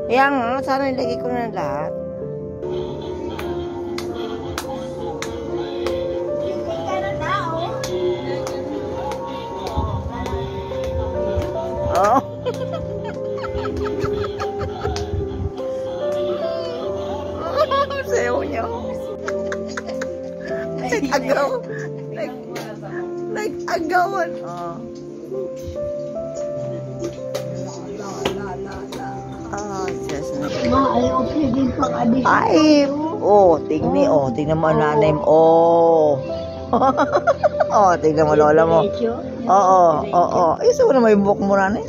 Kaya nga, sana ilagay ko na lahat. Oh. Sayaw niya. Nag-agaw. Nag-agawan. Oh. Oh, Diyos na. Ayaw pwedeng pang-adis. Ay, tingnan mo ang nanay mo. Tingnan mo lola mo. Ay, saan mo na may buhok mo nanay?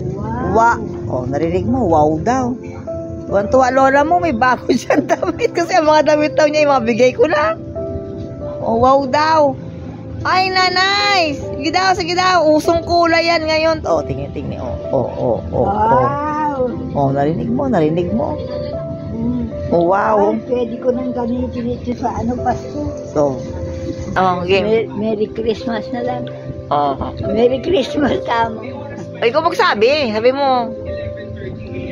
Wow. Narinig mo, wow daw. Tuwan-tuwa lola mo, may bago siyang damit. Kasi ang mga damit daw niya, mabigay ko lang. Wow daw. Ay, nanay. Sige daw. Usong kulay yan ngayon. Tingin. Wow. Narinig mo. Wow. Ay, pwede ko nang gamitin ito sa Pasko. So, game. Merry Christmas na lang. Merry Christmas, tama. Ikaw magsabi. Sabi mo.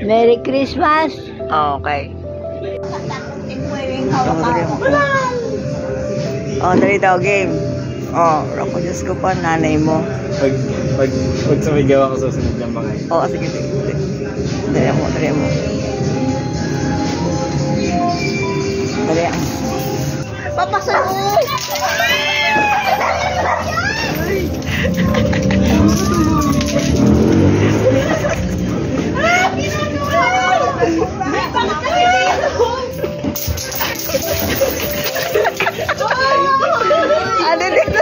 Merry Christmas. Okay. Dali daw, game. Ako, Diyos ko pa, nanay mo. Pag sumigaw ako, susunod lang ba kayo? Sige. Dali mo. Dali mo. Papasok mo! Ada dito.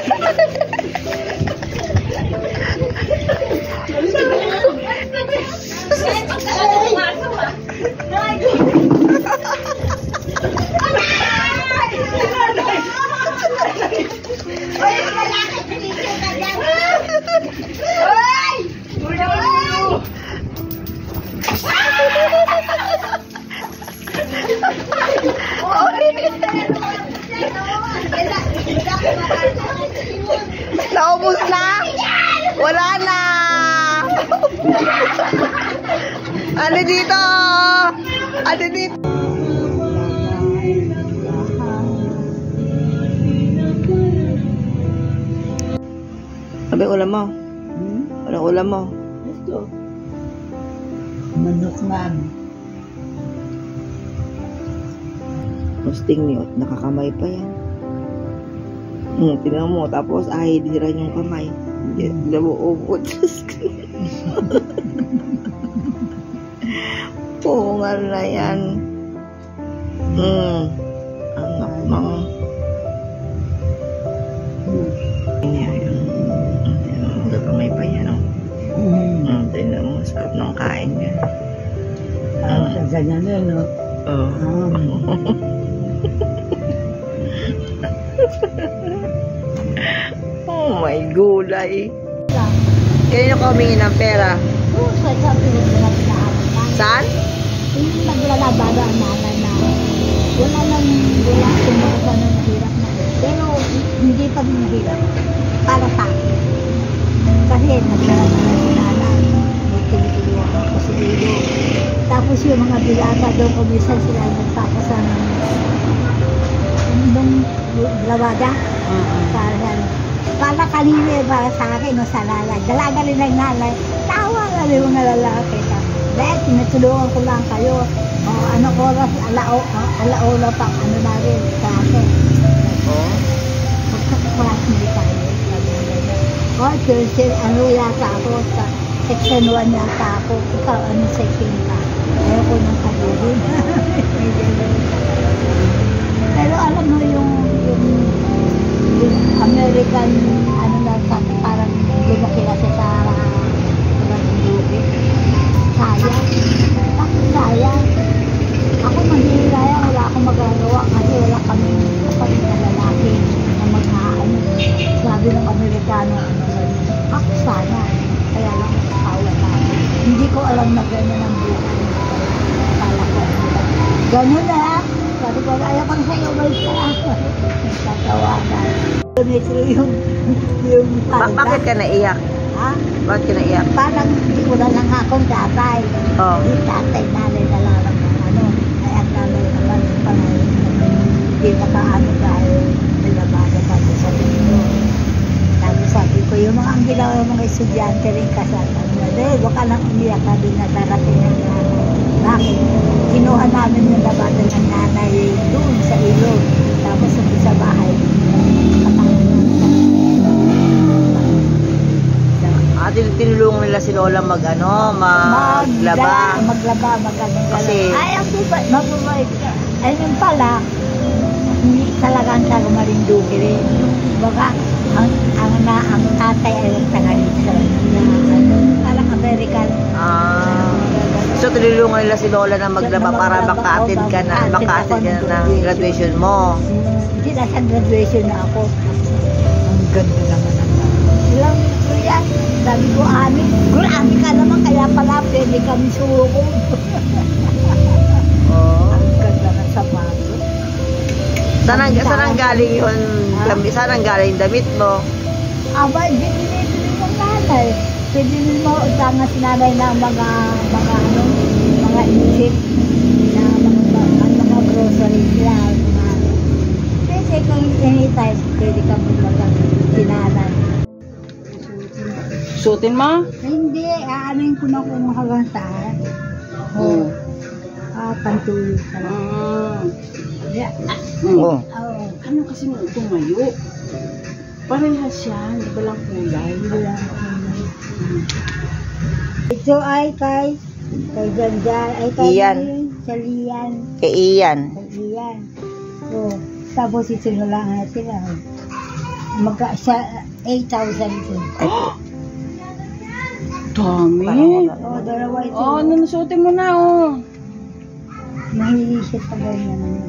Naubos na? Wala na. Ano dito? Sabi ulam mo? Walang ulam mo? Ito. Manok man. Posting niyo, nakakamay pa yan. Tingnan mo, tapos diran yung kamay. Hindi mo ubod sa screen. Pungal na yan. Anak mo. Nakakamay pa yan. Tingnan mo, sarap ng kain yan. Sa ganyan na, no? My gulay. Kanino ka humingi ng pera? Sa pinaglalabas na. Saan? Yung naglalabada ang nanay na wala sumasa na mahirap na. Pero hindi pa mahirap. Para sa akin. Kasi naglalabada si nanay. May tinituluan ako sa ilo. Tapos yung mga bilata doon, kumisan sila nagpapasan ng labada. Para kanina para sa akin o sa lalay. Dalaga rin ng nanay. Tawa na rin mga lalaki. Dahil tinutulungan ko lang kayo. Anong oras, alaula pang na rin sa akin. Magkakaklas hindi tayo. Tuesday, yata ako sa section 1 yata ako. Ikaw, section ka? Ayaw ko nang kabuhin. Pero alam mo yung American, parang lumaki na siya sa sayang. Bakit sayang? Ako mahira yan, wala akong magagawa kasi wala kami kapatid na lalaki na mag-aano. Sabi ng Amerikano, ako sana. Kaya lang nakakawa na. Hindi ko alam na gano'n ang buhay. Kala ko. Gano'n na. Sabi ko, ayaw kang sa'yo, balik ka. Nagtatawanan. Yung Bakit ka naiyak? Ha? Bakit ka naiyak? Parang hindi ko na lang akong tatay. Yung tatay, nanay na lang. hindi nakaano dahil nilabada sabi sa pinto. Tapos sabi ko, yung mga ang ginawa yung mga estudyante rin kasama na, baka lang umiyak ka din na darating ng nanay. Bakit? Kinuha namin yung labada ng nanay doon sa ilog. Tapos sa bahay, Tinulungan nila si Lola maglaba. Kasi, ay, ang mababait ka. Ayun pala, hindi talagang taga Marinduque rin. Baka, ang tatay ay taga-Rizal. Parang American. So, tinulungan nila si Lola na maglaba para maka-attend ka na ng graduation mo. Hindi, nasa graduation na ako. Ang ganda naman ang ilang yan. Sabi ko, Gurami ka naman, kaya pala pwede kami suruko. Ang ganda ng sapato. Saan ang galing yun? Saan ang galing damit mo? Aba, binili ng nanay. Pwede mo utang si nanay ng mga isip na mga groceries lang. Pwede kung anytime, pwede kami mag-sinanay. Suotin mo? Hindi, aanin ko na kung hanggang saan. Pantulog ka lang. Ano kasi mo tumayo? Parehas yan, iba lang kulay. Ito ay kay Janjan, ay kay Ian. Sa Lian. Kay Ian. Tapos ito na lang natin. Sa 8,000 ito. Dami. Dalawa ito. Nasuotin mo na, Mahilig siya sa ganyan.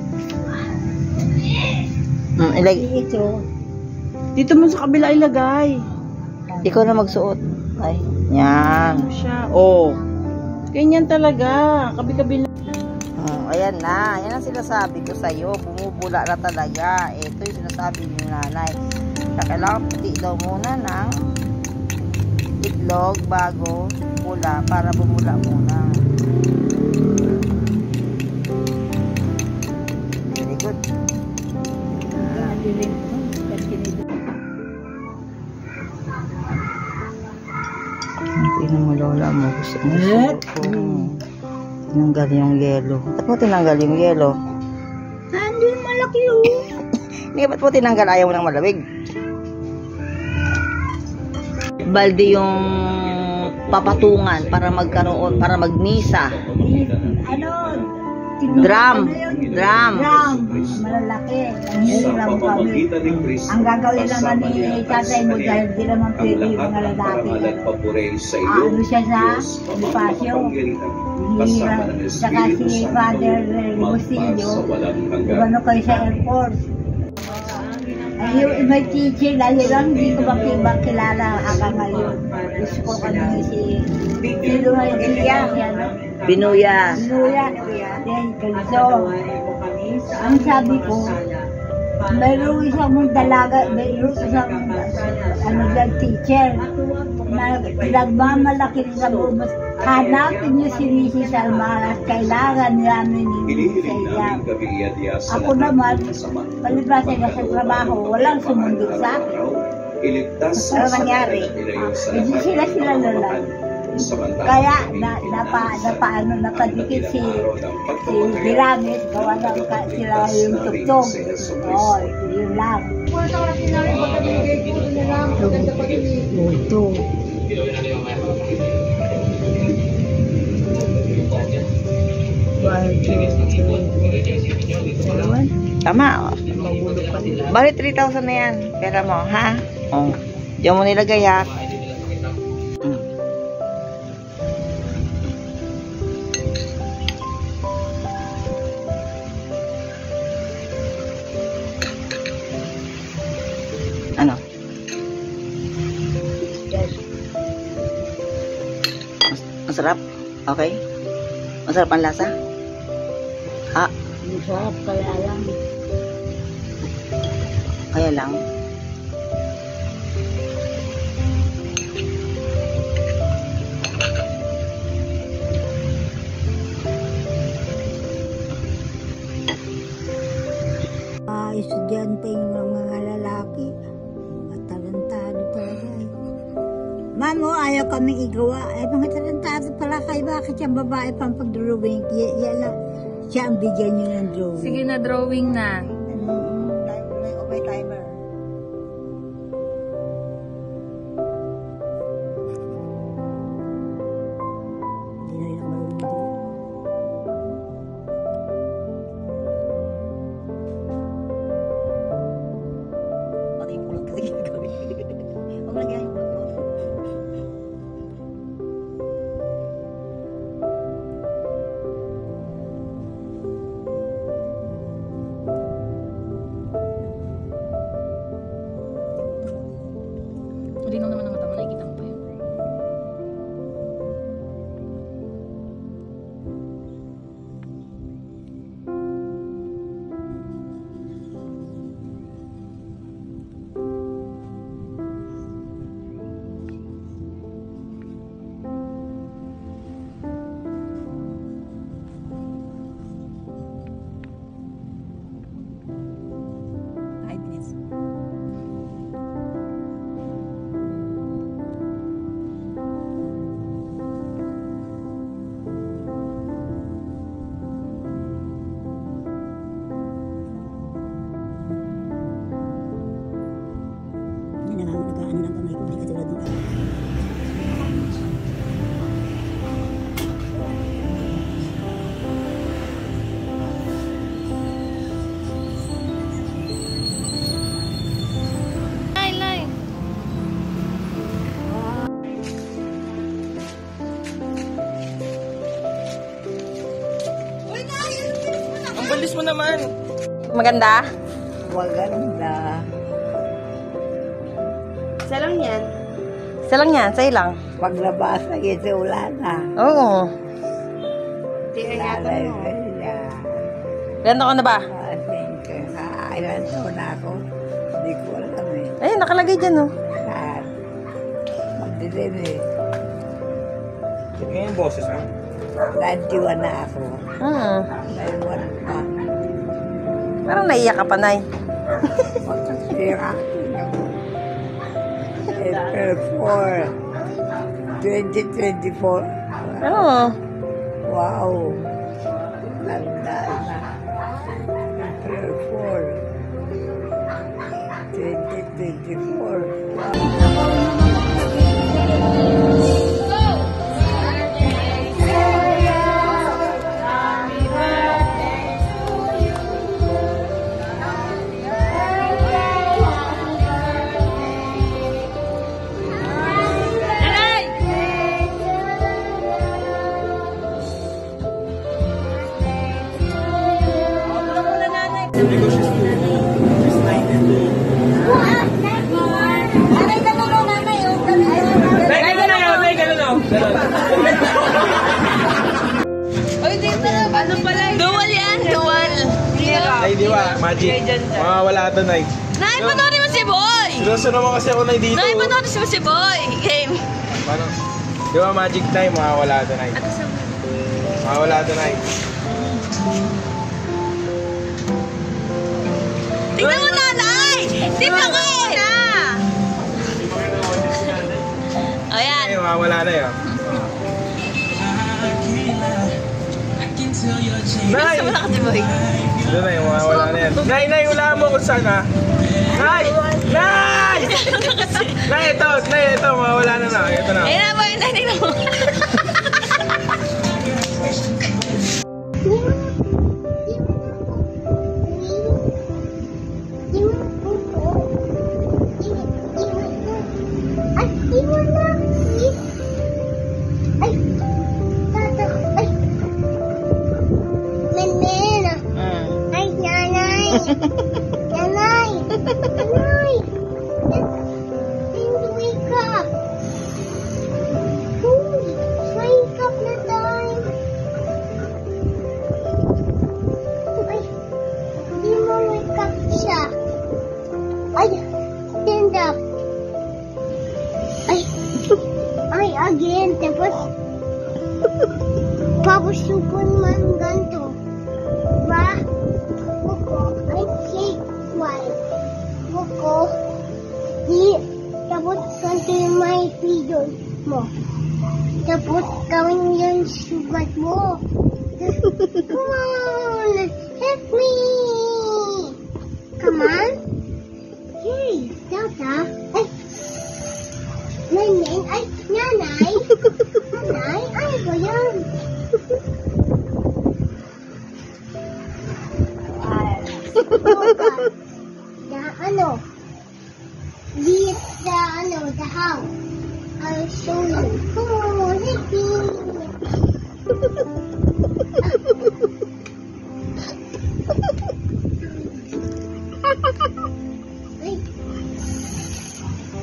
Ito. Dito mo sa kabila ilagay. Ikaw na magsuot. Ay, yan. Ano siya? Ganyan talaga. Kabi-kabila. Ayan na. Yan ang sinasabi ko sa'yo. Bumubula na talaga. Ito yung sinasabi ni nanay. Kailangan puti daw muna ng itlog bago pula para bumula muna. Very good. Tingnan mo Lola mo. Gusto mo suot ko. Tinanggal yung yelo. Ba't mo tinanggal yung yelo? Hindi malaki yun. Hindi, ba't mo tinanggal? Ayaw mo ng malamig? Balde yung papatungan para magkaroon, para magmisa. Drum. Malalaki. Ang hiram kami. Ang gagawin naman ni tatay mo dahil di naman pwede yung mga lalaki. Ano siya sa Bonifacio? Hiram. Saka si Father Lucio. Ano kayo sa Air Force? Yung may teacher na lang, hindi ko kilala hanggang ngayon. Gusto ko kami si Binuya. Then, ganito. Ang sabi ko, mayroong isang mong dalaga, mayroong isang teacher na nagmamalaki sa bumas. Hanapin niyo si Mrs. Almaras, kailangan namin ni Mrs. Ako naman, palibasa na sa trabaho, walang sumundot sa akin. Ano nangyari? Hindi sila na lang. Kaya napadikit si Piramid, gawa na sila yung tugtog. Yun lang. Ito. Tama. Bali 3,000 na yan. Pera mo, ha? Diyan mo nilagay, ha? Ano? Masarap? Okay? Masarap ang lasa? Masarap kaya lang. Kaya lang? Diyan pa yung mga lalaki. At talentado talaga eh. Mamo, ayaw kami igawa. Eh, mga talentado pala kayo. Bakit yung babae pang pag-drawing? Yan lang. Siya ang bigyan niyo ng drawing. Sige na, drawing na. May timer. Hindi na yung marunong. Pati yung kulot kasi gagawin. Huwag mo lagyan yung kulot. Malinaw naman ang mata mo, nakikita mo pa yun. Hindi na nga nag-ano ng kamay ko. Hindi katulad ng kamay. Lay. Ang balis mo naman. Maganda? Maganda. Isa lang yan. Isa lang yan, sa'yo lang. Paglabas na kasi wala na. Oo. Tingnan mo. Ilan taon na ba? Ilan taon na ako. Hindi ko alam eh. Ayun, nakalagay dyan, oh. Magdilim eh. Tingnan yung boses, ha? 91 na ako. 91 pa. Parang naiyak ka pa, Nay. Magkasira. April 4, 2024. Oo. Wow. Ganda na. April 4, 2024. Dual yan, dual. Ay, di ba? Magic. Wala ito, Nay. Nay, panoorin mo si Boy! Seryoso naman kasi ako, Nay, dito. Nay, panoorin mo si Boy! Game. Paano? Di ba magic time? Wala ito, Nay. Wala ito, Nay. Tingnan mo na, Nay! Tingnan ko eh! Ayan. Ay, wala na yun. Nay! Gusto mo na kasi Boy? Ito na yung wala na yan. Nay, wala mo kung saan, ha? Nay! Nay! Nay, ito, wala na na. Ito na. Ayun na, Boy, Nay, tingnan mo. Again, tapos papusupon man ganito. Ba? I hate white. video mo. Tapos gawin yung sugat mo. Come on, help me. Come on. Hey, Tata. Ay, nanay. Ay, nanay. Nanay, ay ko yan. Leave the house. I'll show you. Come on, help me. Wait.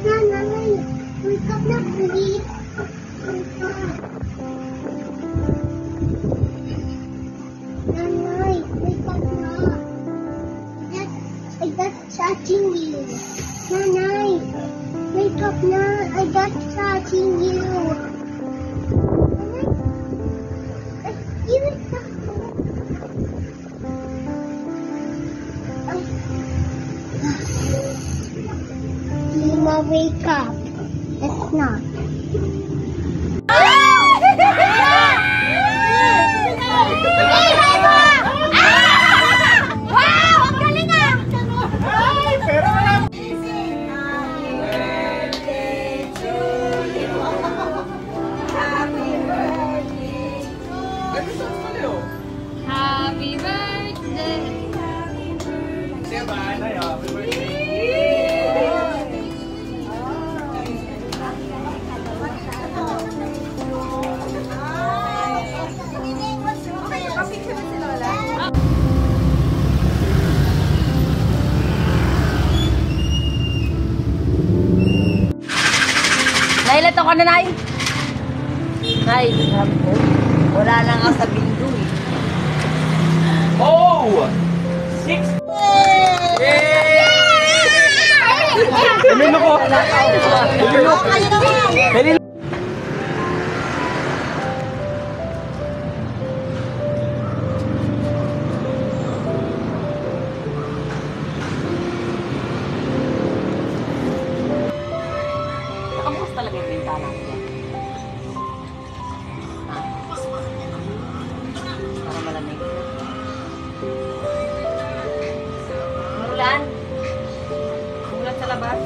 Nanay, wake up na, please. Nanay, wake up na. I got touching you. Nanay, wake up na. I got touching you. Nanay, you wake up. Lima, wake up. It's not. Happy birthday! Diba, Nay? Happy birthday. Nailato ka na, Nay? Nay, sabi ko, wala na nga sa bingo eh. Oh! 6! Yay! Helino ko! Helino! Helino! Nakabukas talaga yung bintana ko. Para malamig. Umulan? Umulan sa labas?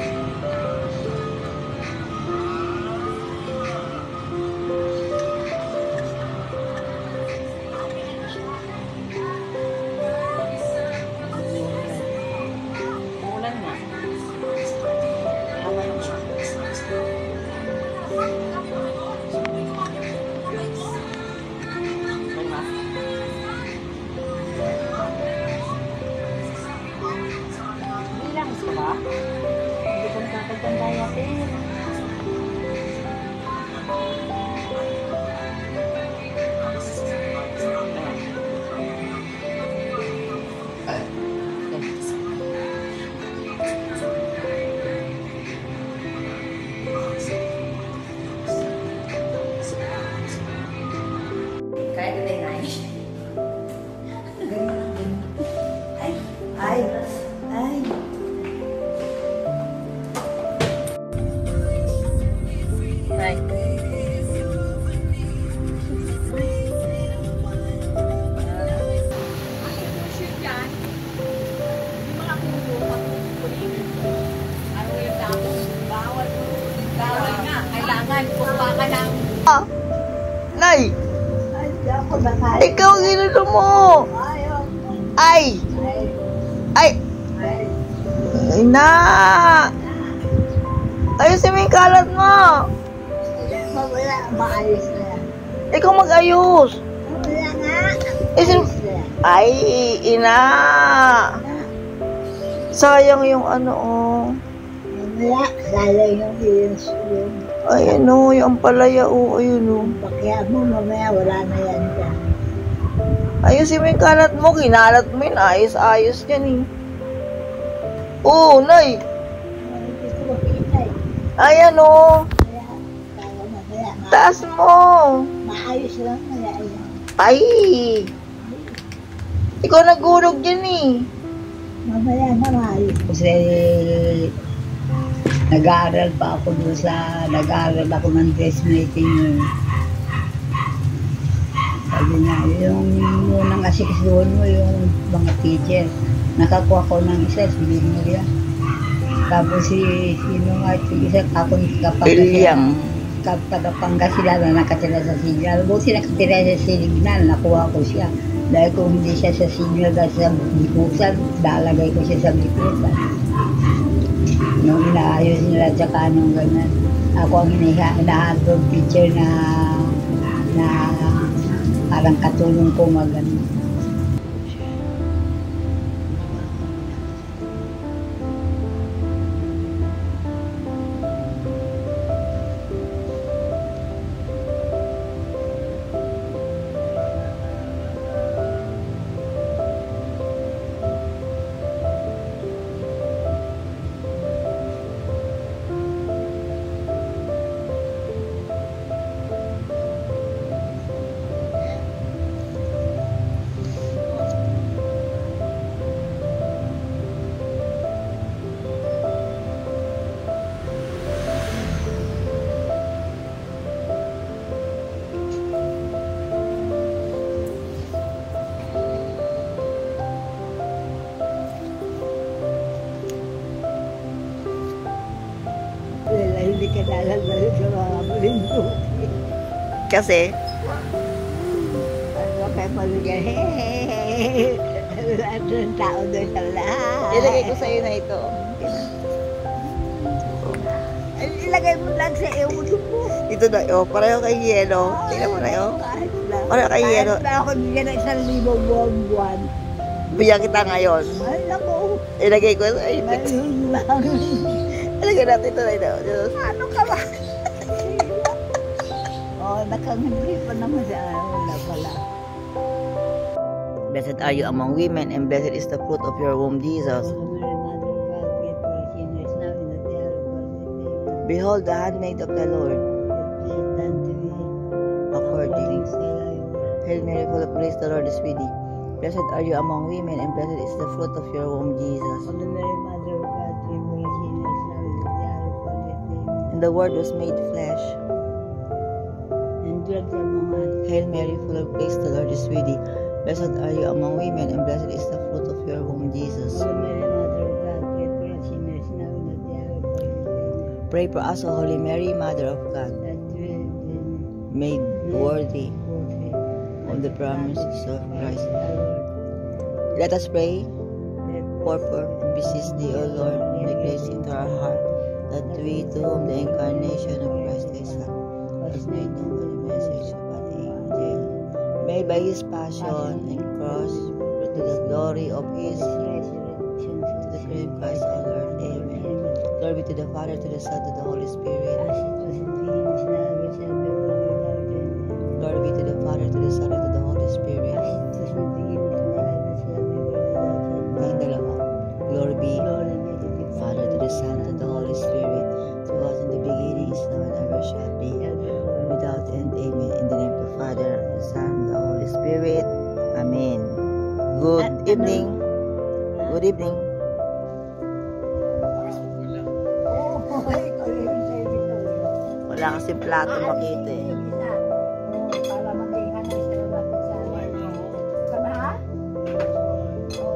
Umulan nga. Tama naman. May mask. Bilang ka ba? Hindi ko nakakaganda yakin. Kaya ka tayo, Nay. Ay, ay, ay. Nay. Bawal nga. Kailangan kuha ka ng... Ah, Nay! Ikaw ginulo mo! Ay! Ay! Ay na! Ayusin mo yung kalat mo! Wala, maayos na yan. Ikaw mag-ayos! Wala nga. Ayusin... Ay, ina! Sayang yung ano, oh. Wala, lalo yung Ayun, oh, yung palaya, oh, ayun, oh. bakya mo, mamaya wala na yan dyan. Ayusin mo yung kalat mo, kinalat mo yun, ayos-ayos yan, eh. Oo, Nay! Hindi ko makita eh. Ayan, oh. Kaya, mamaya, Taas mo! maayos lang kaya yan. Ay! Ikaw nagurog dyan, eh. Mamaya na maayos. Kasi, Nag-aaral pa ako doon nag-aaral ako ng dressmaking yun. Sabi niya, yung unang asikasuhan mo, yung mga teacher. Nakakuha ko ng isa, si Lilia. Tapos sino nga, isa akong Ilyang. Pangasinan na nakatira sa signal. Buti nakatira sa signal, nakuha ko siya. Dahil kung hindi siya sa signal, dahil sa bikusan, lalagay ko siya sa bikusan. Nung inaayos nila, tsaka nung ganyan. Ako ang hinahandog picture na parang katulong ko magano. Hindi ka lalagay sa mga bulinduti. Kasi, Ano kayo maligay? Lahat ng tao doon sa lahat. ilagay ko sa'yo na ito. Ilagay mo lang sa ewan mo. Ito na, oh, pareho kay Yelo. Tingnan mo na, oh. Pareho kay Yelo. Kahit na ako bigyan ng 1,000 buwan-buwan. Bigyan kita ngayon. Ay, naku. Ilagay ko sa ito. Ngayon lang. Ilagay natin ito na ito. Ano ka ba? Nakanghindi pa naman siya. Wala pala. Blessed are you among women, and blessed is the fruit of your womb, Jesus. Behold the handmaid of the Lord. According. Hail Mary, full of grace, the Lord is with thee. Blessed are you among women, and blessed is the fruit of your womb, Jesus. And the Word was made flesh. Hail Mary, full of grace, the Lord is with thee. Blessed are you among women, and blessed is the fruit of your womb, Jesus. Pray for us, O Holy Mary, Mother of God, made worthy of the promises of Christ. Let us pray. Wherefore, beseech thee, O Lord, the grace into our heart, that we, to whom the incarnation of Christ thy Son was made known by the message of the angel, made by his passion and cross, to the glory of his resurrection, to the great Christ our Lord. Amen. Glory be to the Father, to the Son, to the Holy Spirit. Glory be to the Father, to the Son, and to the Holy Spirit. Ang dalawa. Glory be to the Father, to the Son, and to the Holy Spirit. To us in the beginning, is now and ever shall be, without end. Amen. In the name of the Father, the Son, and the Holy Spirit. Amen. Good evening. Good evening. Wala kasi plato makita eh. Para maging sa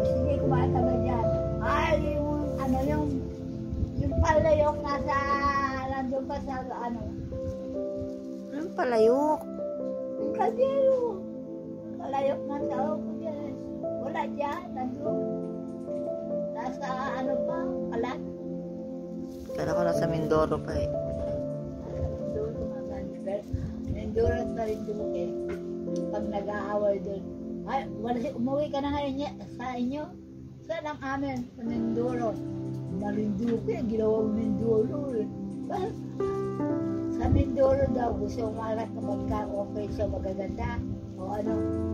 sige, kumain ka ba dyan? Ay, yung palayok nasa, nandun pa sa, Anong palayok? yung kaldero. Palayok nasa, wala dyan, nandun. Nasa, kalat. Kala ko nasa Mindoro pa eh. Endurance na rin doon eh. Pag nag-aaway doon. Ay, umuwi ka na ngayon sa inyo. Saan ang amin? Sa Mindoro. Marinduque, ginawang Mindoro eh. Sa Mindoro daw, gusto umalat na magka-okay siya magaganda. O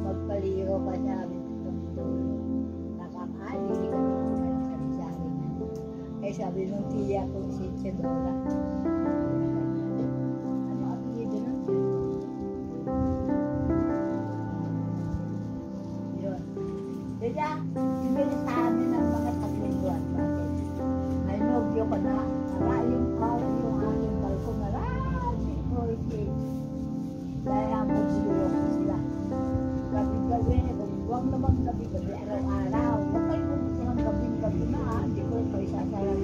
magpaliro pa sa amin sa Mindoro. Nakakali, hindi ka naman sabi-sabi na. Eh sabi nung tiya ko, si Chedora. Kaya, hindi sa amin ang mga taglingguan. Bakit? Ay, nobyo ko na. Para yung Huwag naman gabi-gabi, araw-araw. Huwag kayo pupuntahan gabi-gabi na ha. Hindi ko ito isasaraduan.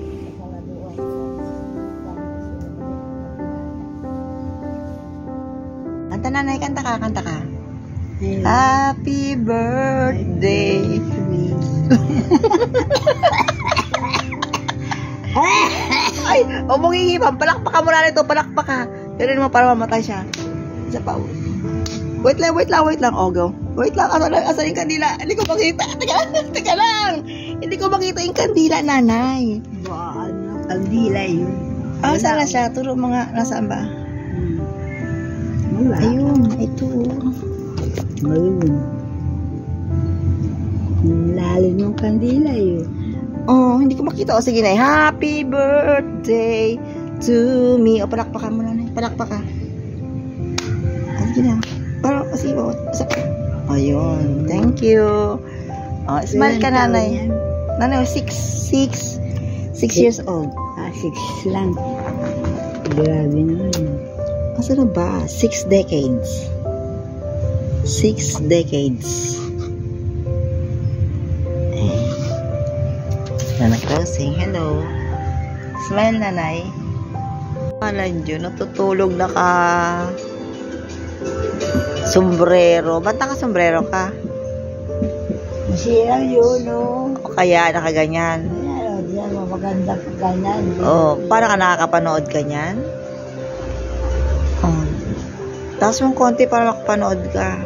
Kanta nanay, kanta ka, kanta ka. Happy birthday to me. Ay, umungihipang. Palakpakan mo na nito, palakpakan. Ganun mo para mamatay siya. Isa pa. Wait lang. Oh, go. Wait lang, asa yung kandila? Hindi ko makita. Teka lang. Hindi ko makita yung kandila, nanay. Ba, ano, kandila yun. Ah, saan na siya? Turo mga, nasaan ba? Wala. Ayun, ito. Ayun. Lalim yung kandila yun. Oh, hindi ko makita. O, sige na. Happy birthday to me. O, palakpakan mo na. Palakpakan. Ah, sige na. Parang, sige ba? Ayun. Thank you. Oh, smile ka, nanay. Nanay, 6 years old. 6 lang. Grabe naman. Asa na ba? 6 decades. 6 decades. Nanay closing. Hello. Smile, nanay. Alam nyo, natutulog na ka. Sombrero. Ba't naka-sombrero ka? Masira yun, no? O kaya nakaganyan? Yan, maganda pa ganyan. Oh, paano ka nakakapanood ganyan? Oh. Taas mong konti para makapanood ka.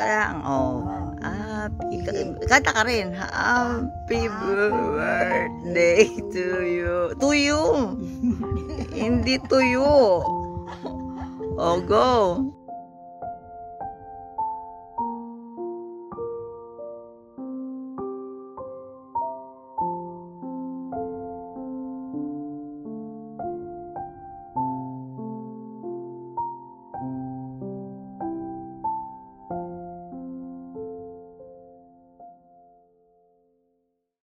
lang. Oh. Happy. Kanta ka rin. Happy birthday to you. To you. Hindi to you. Oh, go.